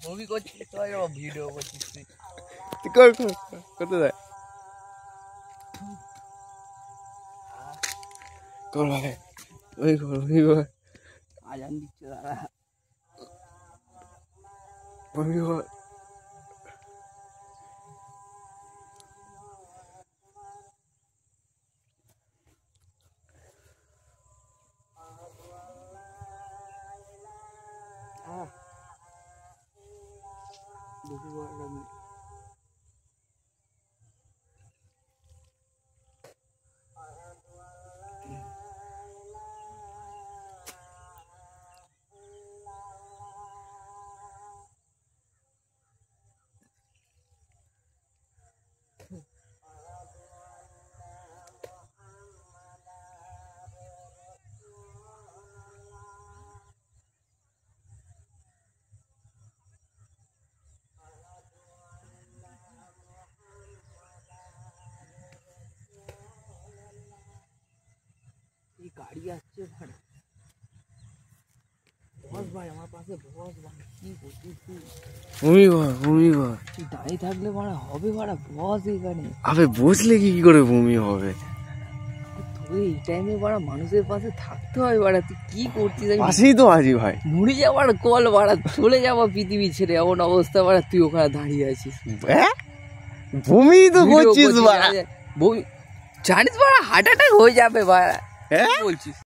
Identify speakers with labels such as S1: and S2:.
S1: movie করছিস তো video করছিস তুই
S2: কর করতে দেয় কর ভাই ওই কর
S1: আজান দিচ্ছে দাদা
S2: বমি কর
S1: গাড়ি আসছে ভাই বস ভাই আমার পাশে বস ভাই কি করছিস তুই
S2: বমি কর
S1: তুই দাঁড়িয়ে থাকলে মারা হবে মারা বস এখানে
S2: আবে বসলে কি করে বমি হবে
S1: তুই এই টাইমে বাড়া মানুষের পাশে থাকতে হয় বাড়া তুই কি করছিস
S2: পাশেই তো আছি ভাই
S1: মরে যাওয়ার কল বাড়া চলে যাওয়া পৃথিবী ছেড়ে এমন অবস্থা বাড়া তুই ওখানে দাঁড়িয়ে আছিস
S2: বমি তো করছিস
S1: বমি জানিস বাড়া হার্ট অ্যাটাক হয়ে যাবে বাড়া বলছিস